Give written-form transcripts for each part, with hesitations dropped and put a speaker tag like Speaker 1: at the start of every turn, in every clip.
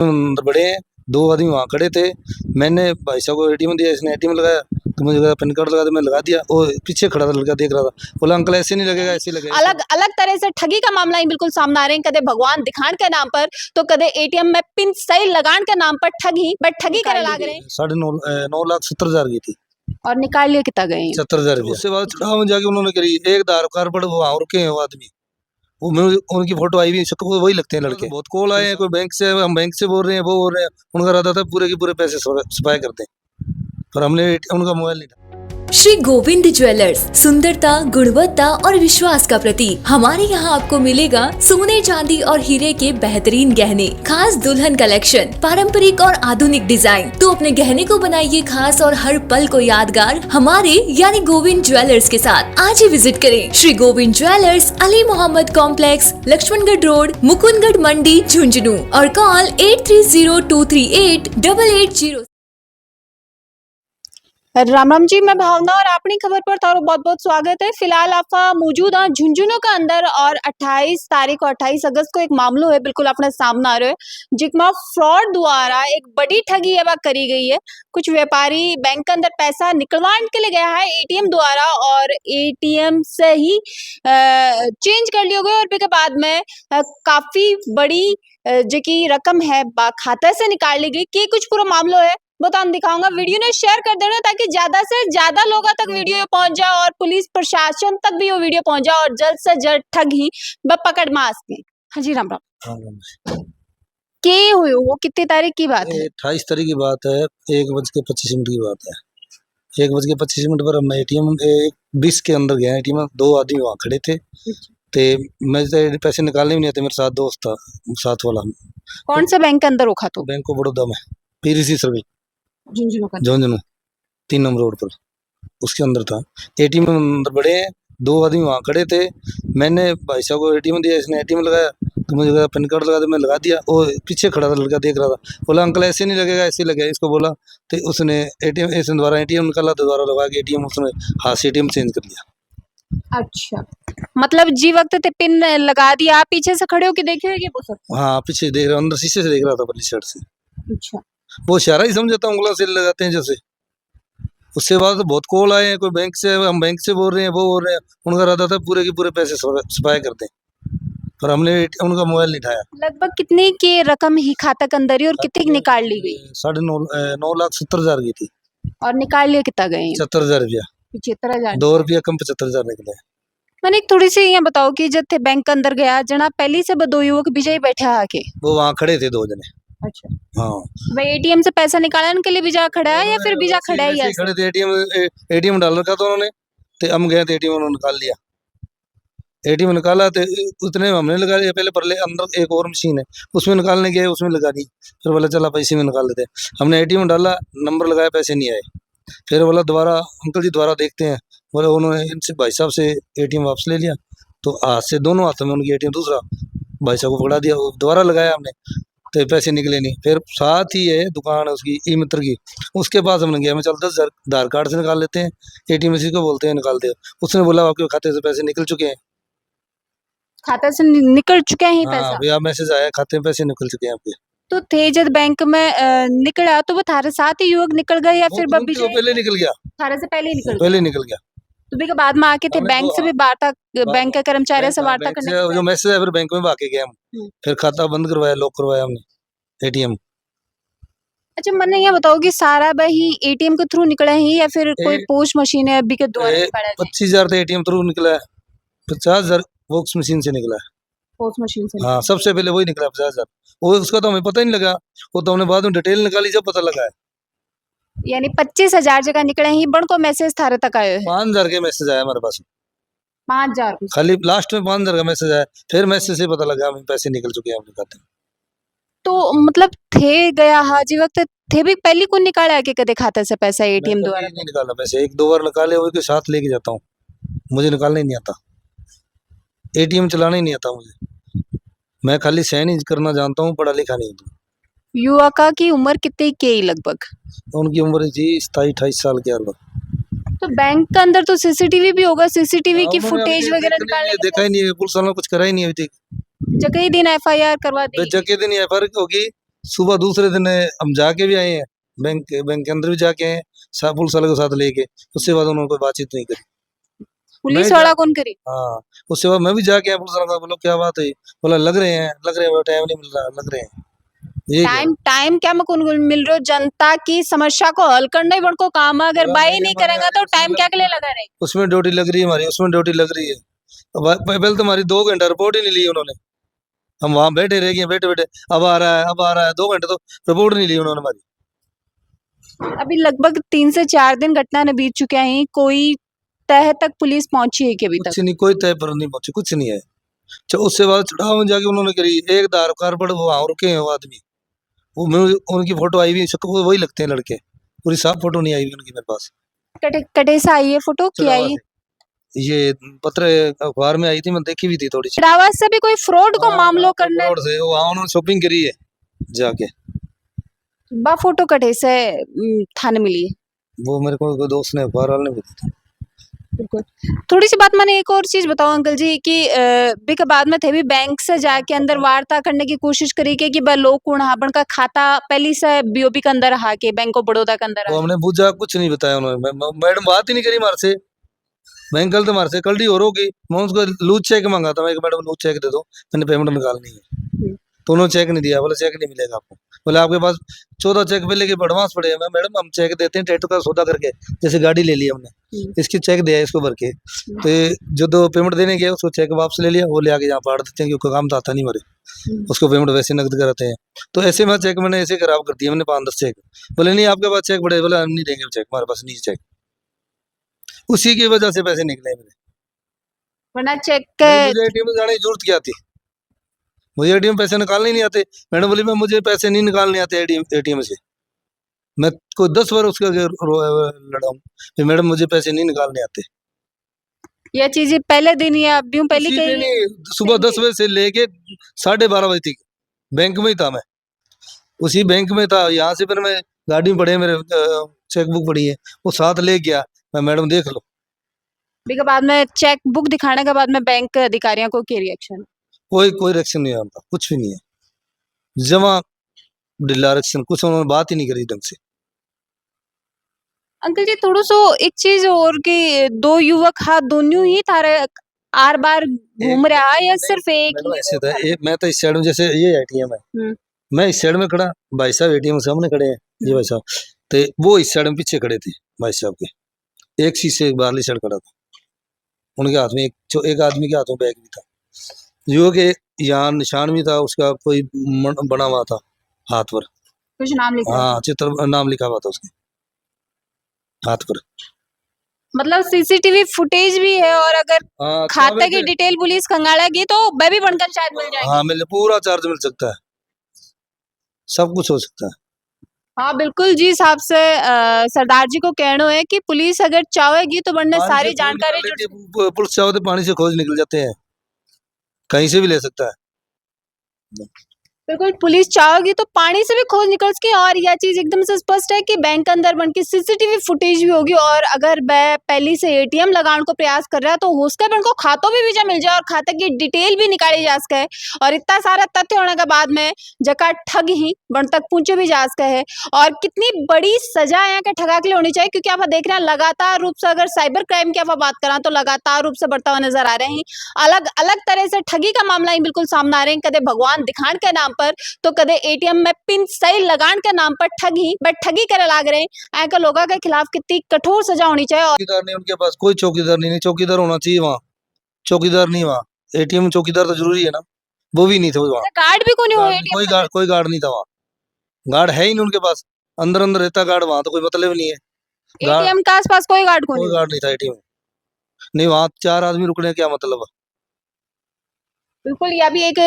Speaker 1: अंदर बड़े हैं, दो आदमी वहाँ खड़े थे। मैंने भाई साहब को एटीएम दिया, इसने एटीएम लगाया तो मुझे लगा पैन कार्ड लगा दे, मैं लगा दिया। वो पीछे खड़ा था लड़का, देख रहा था, बोला अंकल ऐसे नहीं लगेगा, ऐसे लगेगा।
Speaker 2: अलग अलग तरह से ठगी का मामला ही बिल्कुल सामने आ रहे हैं। कदे भगवान दिखाण के नाम पर तो कदे एटीएम में पिन सही लगाण के नाम पर ठगी, बट ठगी करे लाग रहे हैं।
Speaker 1: 9,70,000 की थी
Speaker 2: और निकाल लिया कितना गए
Speaker 1: 70,000 रुपया। उसके बाद चढ़ाव में जाके उन्होंने करी एक आधार कार्ड पर वहाँ रुके हैं वो आदमी, वो उनकी फोटो आई हुई, वही लगते हैं लड़के। बहुत कॉल आए हैं, कोई बैंक से, हम बैंक से बोल रहे हैं, वो बोल रहे हैं। उनका इरादा था पूरे के पूरे पैसे सफाई करते हैं, पर हमने उनका मोबाइल नहीं था।
Speaker 3: श्री गोविंद ज्वेलर्स, सुंदरता, गुणवत्ता और विश्वास का प्रतीक। हमारे यहाँ आपको मिलेगा सोने, चांदी और हीरे के बेहतरीन गहने, खास दुल्हन कलेक्शन, पारंपरिक और आधुनिक डिजाइन। तो अपने गहने को बनाइए खास और हर पल को यादगार हमारे यानी गोविंद ज्वेलर्स के साथ। आज ही विजिट करें Shri Govind jewellers, Ali Mohammad complex, Laxmangarh road, Mukundgarh Mandi, Jhunjhunu, और कॉल 8302388880।
Speaker 2: राम राम जी, मैं भावना और अपनी खबर पर तारो बहुत बहुत स्वागत है। फिलहाल आप मौजूद हैं झुंझुनू के अंदर और 28 तारीख और 28 अगस्त को एक मामलो है बिल्कुल अपने सामने आ रहा है, जिसमें फ्रॉड द्वारा एक बड़ी ठगी है करी गई है। कुछ व्यापारी बैंक के अंदर पैसा निकलवाने के लिए गया है एटीएम द्वारा, और एटीएम से ही चेंज कर लिया गया, और फिर के बाद में काफी बड़ी जो की रकम है खाते से निकाल ली गई। कि कुछ पूरा मामलो है बताऊं दिखाऊंगा। वीडियो ने शेयर कर देना ताकि ज्यादा से ज्यादा लोगों तक वीडियो पहुंच जाए और पुलिस प्रशासन तक भी वो वीडियो पहुंच जाए और जल्द से जल्द ठगी पकड़ में आ सके। हाँ जी, राम राम। के हुए वो कितनी तारीख की बात है?
Speaker 1: 28 तारीख की बात है, 1:25 की बात है। 1:25 पर हम एटीएम 20 के अंदर गया एटीएम, दो आदमी वहाँ खड़े थे। ते मैं पैसे निकालने भी नहीं आते, मेरे साथ दोस्त था साथ वाला।
Speaker 2: कौन सा बैंक के अंदर रखा? तो
Speaker 1: बैंक ऑफ बड़ौदा में, पीरीसी सर्विस, झुंझुनू 3 नंबर रोड पर, उसके अंदर था। एटीएम में अंदर बड़े हैं, दो आदमी वहाँ खड़े थे। मैंने भाई साहब को एटीएम दिया, इसने एटीएम लगाया तो मुझे लगा पैन कार्ड लगा दे, मैं लगा दिया। वो पीछे खड़ा था लड़का, देख रहा था, बोला अंकल ऐसे नहीं लगेगा, ऐसे लगेगा। इसको बोला तो उसने एटीएम ऐसे दोबारा एटीएम निकाला तो दोबारा लगा के एटीएम उसने हाथ से एटीएम चेंज कर लिया।
Speaker 2: अच्छा, मतलब जी वक्त ते पिन लगा दिया, आप पीछे से खड़े होके देखे ये वो सब?
Speaker 1: हाँ, पीछे देख रहा, अंदर शीशे से देख रहा था पल्ली शर्ट से।
Speaker 2: अच्छा,
Speaker 1: वो इशारा ही समझता, उंगला से लगाते हैं जैसे। उसके बाद तो बहुत कॉल आए हैं, कोई बैंक से, हम बैंक से बोल रहे हैं, वो बोल रहे हैं। उनका इरादा था पूरे के पूरे पैसे सफाई करते हैं, पर हमने उनका मोबाइल नहीं उठाया।
Speaker 2: लगभग कितने की रकम ही खाता के अंदर ही और कितनी निकाल ली गई?
Speaker 1: 9,70,000 की थी।
Speaker 2: और निकाल लिया कितना गए?
Speaker 1: 70,000 रुपया।
Speaker 2: 75,000।
Speaker 1: 2 रुपया कम 75,000 निकले।
Speaker 2: मैंने एक थोड़ी सी ये बताओ कि जब थे बैंक के अंदर गया जना पहली से दो युवक विजय बैठे आके,
Speaker 1: वो वहाँ खड़े थे 2 जने।
Speaker 2: अच्छा,
Speaker 1: हाँ,
Speaker 2: भाई एटीएम से पैसा निकालने के लिए बीजा खड़ा है या फिर बीजा खड़ा है?
Speaker 1: ऐसे खड़े थे, एटीएम डाल रखा था उन्होंने, तो हम गए थे एटीएम, उन्होंने निकाल लिया। एटीएम निकाला तो उतने हमने लगा लिया। पहले अंदर एक और मशीन है, उसमें निकालने गए, उसमें लगा दी। फिर बोला चला पैसे में निकाल लेते। हमने एटीएम डाला, नंबर लगाया, पैसे नहीं आए। फिर बोला दोबारा अंकल जी दोबारा देखते हैं। बोले उन्होंने इनसे भाई साहब से एटीएम वापस ले लिया, तो हाथ से दोनों हाथों में उनकी एटीएम दूसरा भाई साहब को पकड़ा दिया। दोबारा लगाया हमने तो पैसे निकले नहीं। फिर साथ ही है दुकान है उसकी ई मित्र की, उसके पास हमने गया, मैं चल 10,000 आधार कार्ड से निकाल लेते हैं, एटीएम इसी को बोलते हैं निकाल दे। उसने बोला आपके खाते से पैसे निकल चुके हैं।
Speaker 2: खाते से निकल चुके हैं पैसा?
Speaker 1: भैया मैसेज आया, खाते में पैसे निकल चुके हैं आपके।
Speaker 2: तो थे जब बैंक में निकला तो वो थारे साथ ही युवक निकल गए या फिर बब्बी
Speaker 1: वो पहले निकल गया?
Speaker 2: थारे से पहले ही निकल गया?
Speaker 1: पहले निकल गया।
Speaker 2: तो भी के बाद में आके थे बैंक से भी वार्ता, बैंक के कर्मचारी से वार्ता करने
Speaker 1: जो मैसेज है, फिर बैंक में भागे गए हम। फिर खाता बंद करवाया, लॉक करवाया हमने एटीएम।
Speaker 2: अच्छा, मैंने ये बताओ कि सारा भाई एटीएम के थ्रू निकला है या फिर कोई पोस्ट मशीन है अभी के द्वारा निकाला है?
Speaker 1: 25,000 तो एटीएम थ्रू निकला है, 50,000 वॉक्स मशीन से निकला है।
Speaker 2: पोस्ट मशीन से?
Speaker 1: हाँ, सबसे पहले वही निकला 50,000। वो उसका तो हमें पता ही नहीं लगा, वो तो हमने बाद में डिटेल निकाली जब पता लगा है।
Speaker 2: यानी 25,000 जगह निकले ही, बन को मैसेज थारे तक आयो है?
Speaker 1: 5,000 के मैसेज आया हमारे पास।
Speaker 2: 5,000
Speaker 1: खाली लास्ट में 5,000 का मैसेज आया। फिर मैसेज से पता लगा हमें पैसे निकल चुके हैं अपने खाते में।
Speaker 2: तो मतलब थे गया हाजी वक्त थे भी पहली कौन निकाला है कि कदे खाते से पैसा एटीएम द्वारा?
Speaker 1: नहीं निकाला पैसे, 1-2 बार निकाले, वो के साथ लेके जाता हूँ, मुझे निकालने ही नहीं आता, एटीएम चलाना ही नहीं आता मुझे। मैं खाली सहन ही करना जानता हूँ, पढ़ा लिखा नहीं हूँ।
Speaker 2: युवका की उम्र कितनी के लगभग?
Speaker 1: उनकी उम्र थी 27-28 साल के लगभग।
Speaker 2: तो बैंक के अंदर तो सीसीटीवी भी होगा, सीसीटीवी की फुटेज वगैरह निकालने
Speaker 1: देखा ही नहीं है, पुलिस वालों ने कुछ करा ही नहीं अभी तक।
Speaker 2: जगह ही दिन एफआईआर करवा दी?
Speaker 1: जगह दिन एफआईआर होगी, सुबह दूसरे दिन हम जाके भी आए हैं, बैंक के अंदर भी जाके आए हैं, पुलिस वाले को साथ लेके। उसके बाद उन्होंने कोई बातचीत नहीं करी।
Speaker 2: पुलिस
Speaker 1: मैं
Speaker 2: वाला
Speaker 1: जा-
Speaker 2: कौन करे?
Speaker 1: हाँ, उसके बाद मैं भी जाके आया पुलिस वाले को, बोलो क्या बात है? बोला लग रहे हैं, टाइम नहीं मिल रहा, लग रहे हैं। ये क्या
Speaker 2: टाइम टाइम क्या मैं कौन मिल रहा जनता की समस्या को हल करना ही बड़को काम है, अगर
Speaker 1: हाँ,
Speaker 2: बाई
Speaker 1: नहीं,
Speaker 2: नहीं
Speaker 1: हमारे
Speaker 2: करेंगे तो
Speaker 1: उसमें
Speaker 2: टाइम क्या के लिए लगा रहे?
Speaker 1: उसमें ड्यूटी लग रही है हमारी, उसमें ड्यूटी लग रही है। पहले तो हमारी 2 घंटा रिपोर्ट ही नहीं ली उन्होंने। हम वहां बैठे रह गए, बैठे बैठे अब आ रहा है, अब आ रहा है, 2 घंटे तो रिपोर्ट नहीं ली उन्होंने हमारी।
Speaker 2: अभी लगभग 3 से 4 दिन घटना ने बीत चुके हैं, कोई तह तक पुलिस पहुंची है कि अभी तक?
Speaker 1: कुछ नहीं, कोई तय पर नहीं पहुंचे, कुछ नहीं है। उससे बाद चढ़ाव जाके उन्होंने करी एक दार कारपड़, वो वहां रुके हैं वो आदमी, वो उनकी फोटो आई हुई, वो वही लगते हैं लड़के, पूरी साफ फोटो नहीं आई हुई उनकी मेरे पास।
Speaker 2: कटे से आई है फोटो की
Speaker 1: चढ़ावा
Speaker 2: आई?
Speaker 1: से ये पत्र अखबार में आई थी, मैं देखी भी थी थोड़ी सी।
Speaker 2: चढ़ावा से भी कोई फ्रॉड को मामलों करने
Speaker 1: फ्रॉड से वहां उन्होंने शॉपिंग करी है जाके।
Speaker 2: बा फोटो कटे से थाने मिली है।
Speaker 1: वो मेरे को कोई दोस्त ने, अखबार वाले ने भी दी थी।
Speaker 2: बिल्कुल। थोड़ी सी बात मैंने एक और चीज बताओ अंकल जी कि बी के बाद में थे भी बैंक से जाके अंदर वार्ता करने की कोशिश करी के कि बा लोग कुण हाबण का खाता पहली से बीओबी के अंदर हा के बैंक ऑफ बड़ौदा के अंदर
Speaker 1: वो हमने पूछा, कुछ नहीं बताया उन्होंने। मैडम बात ही नहीं करी हमारे से। बैंक कल तो हमारे से कल ही और होगी। मैं उसको लूज चेक मांगा था, मैं मैडम लूज चेक दे दो, मैंने पेमेंट निकालनी है। तो उन्होंने चेक नहीं दिया, बोले चेक नहीं मिलेगा आपको। बोले आपके पास 14 चेक पहले के एडवांस पड़े हैं। मैं मैडम हम चेक देते हैं टैटू का सौदा करके, जैसे गाड़ी ले ली हमने, इसकी चेक दिया इसको भर के, तो जो दो पेमेंट देने गया उसको चेक वापस ले लिया, वो ले आके यहाँ पाड़ देते हैं क्योंकि काम तो आता नहीं मरे, उसको पेमेंट वैसे नकद कराते हैं। तो ऐसे में चेक मैंने ऐसे खराब कर दिया, मैंने 5-10 चेक। बोले नहीं आपके पास चेक पड़े, बोले हम नहीं देंगे चेक, हमारे पास नहीं चेक। उसी की वजह से पैसे निकले मेरे।
Speaker 2: वरना चेक
Speaker 1: मुझे एटीएम में जाने की जरूरत क्या थी? मुझे एटीएम पैसे निकालने ही नहीं आते। मैडम बोली मैं मुझे पैसे नहीं निकालने आते एटीएम से। मैं कोई 10 बार उसका लड़ा हूँ कि मैडम मुझे पैसे नहीं निकालने आते।
Speaker 2: यह चीजें पहले दिन या अभी पहले
Speaker 1: उसी
Speaker 2: कही
Speaker 1: दिन ही सुबह 10 बजे से लेके 12:30 बजे तक बैंक में ही था मैं। उसी बैंक में था। यहाँ से फिर मैं गाड़ी में पड़े, मेरे चेकबुक पड़ी है, वो साथ ले गया। मैं मैडम देख लो।
Speaker 2: बी के बाद में चेक बुक दिखाने के बाद में बैंक के अधिकारियों को क्या रिएक्शन?
Speaker 1: कोई रिएक्शन नहीं आता, कुछ भी नहीं है। जमा ढिला रिएक्शन, कुछ उन्होंने बात ही नहीं करी ढंग से।
Speaker 2: अंकल जी थोड़ा सो एक चीज और कि 2 युवक हाथ दोनों ही थारे आर बार घूम रहा है या सिर्फ एक
Speaker 1: मैडम
Speaker 2: ही
Speaker 1: ऐसे
Speaker 2: वो
Speaker 1: था,
Speaker 2: खड़ा?
Speaker 1: मैं तो इस साइड में, जैसे ये एटीएम है,
Speaker 2: हम्म,
Speaker 1: मैं इस साइड में खड़ा, भाई साहब एटीएम के सामने खड़े हैं, ये भाई साहब, तो वो इस साइड में पीछे खड़े थे भाई साहब के। एक शीशे एक बाहरली साइड खड़ा था, उनके हाथ में एक आदमी के हाथों बैग भी था, जो के यहाँ निशान भी था उसका, कोई बना हुआ था हाथ पर।
Speaker 2: कुछ नाम लिखा है?
Speaker 1: हाँ, चित्र नाम लिखा हुआ था उसके हाथ पर।
Speaker 2: मतलब सीसीटीवी फुटेज भी है और अगर
Speaker 1: हाँ,
Speaker 2: खाते की डिटेल पुलिस खंगालेगी तो वह भी बनकर शायद मिल जाएगी।
Speaker 1: हाँ, मिले, पूरा चार्ज मिल सकता है, सब कुछ हो सकता है।
Speaker 2: हाँ बिल्कुल जी साहब से सरदार जी को कहना है कि पुलिस अगर चाहेगी तो बनने
Speaker 1: पानी
Speaker 2: सारी
Speaker 1: से खोज
Speaker 2: जानकारी
Speaker 1: निकाल
Speaker 2: जुड़
Speaker 1: लेती है, पुलिस चाहो तो पानी से खोज निकल जाते हैं, कहीं से भी ले सकता है।
Speaker 2: बिल्कुल पुलिस चाहेगी तो पानी से भी खोज निकल सके और यह चीज एकदम से स्पष्ट है कि बैंक के अंदर बन की सीसीटीवी फुटेज भी होगी और अगर वह पहले से एटीएम लगाने को प्रयास कर रहा है तो हो सके बन को खातों भी वीजा मिल जाए और खाते की डिटेल भी निकाली जा सके और इतना सारा तथ्य होने के बाद में जका ठग ही बन तक पहुंचे भी जा सके है। और कितनी बड़ी सजा यहाँ के ठगा के लिए होनी चाहिए क्योंकि आप देख रहे हैं लगातार रूप से अगर साइबर क्राइम की आप बात करें तो लगातार रूप से बढ़ता हुआ नजर आ रहे हैं। अलग अलग तरह से ठगी का मामला ही बिल्कुल सामने आ रहे हैं, कदे भगवान दिखाने के नाम पर तो कदे एटीएम में पिन सही लगान के नाम पर ठगी बट ठगी करे लाग रहे हैं। ऐसे लोगों के खिलाफ कितनी कठोर सजा होनी चाहिए। और
Speaker 1: चौकीदार नहीं उनके पास, कोई चौकीदार नहीं, चौकीदार होना चाहिए वहाँ, चौकीदार नहीं वहाँ। एटीएम में चौकीदार तो जरूरी है ना, वो भी नहीं थे वहाँ।
Speaker 2: गार्ड भी कोई हो एटीएम
Speaker 1: कोई गार्ड नहीं था वहाँ, गार्ड है ही नहीं उनके पास। अंदर अंदर रहता गार्ड, वहाँ तो कोई मतलब नहीं है।
Speaker 2: एटीएम के आसपास कोई गार्ड को
Speaker 1: कोई गार्ड नहीं था एटीएम नहीं, वहाँ 4 आदमी रुकने क्या मतलब है।
Speaker 2: बिल्कुल यह भी एक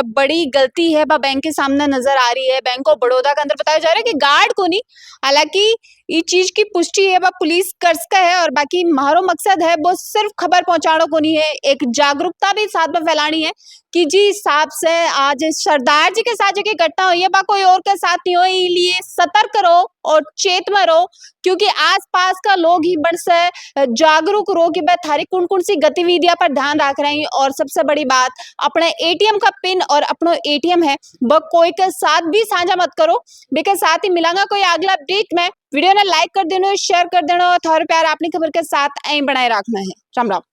Speaker 2: बड़ी गलती है बैंक के सामने नजर आ रही है। बैंक ऑफ बड़ौदा के अंदर बताया जा रहा है कि गार्ड को नहीं, हालांकि ये चीज की पुष्टि है पुलिस कर सका है और बाकी हमारो मकसद है वो सिर्फ खबर पहुंचाने को नहीं है, एक जागरूकता भी साथ में फैलानी है कि जी हिसाब से आज सरदार जी के साथ जो घटना हुई है बा कोई और के साथ नहीं हो, इसलिए सतर्क रहो और चेत में रहो क्योंकि आसपास का लोग ही बड़ से जागरूक रहो कि भाई थारी कौन कौन सी गतिविधियां पर ध्यान रख रहे हैं। और सबसे बड़ी बात अपने एटीएम का पिन और अपनो एटीएम है ब कोई के साथ भी साझा मत करो। बेके साथ ही मिलांगा कोई अगला अपडेट में। वीडियो ने लाइक कर देना, शेयर कर देना और थोड़ा प्यार अपनी खबर के साथ ऐं बनाए रखना है। राम राम।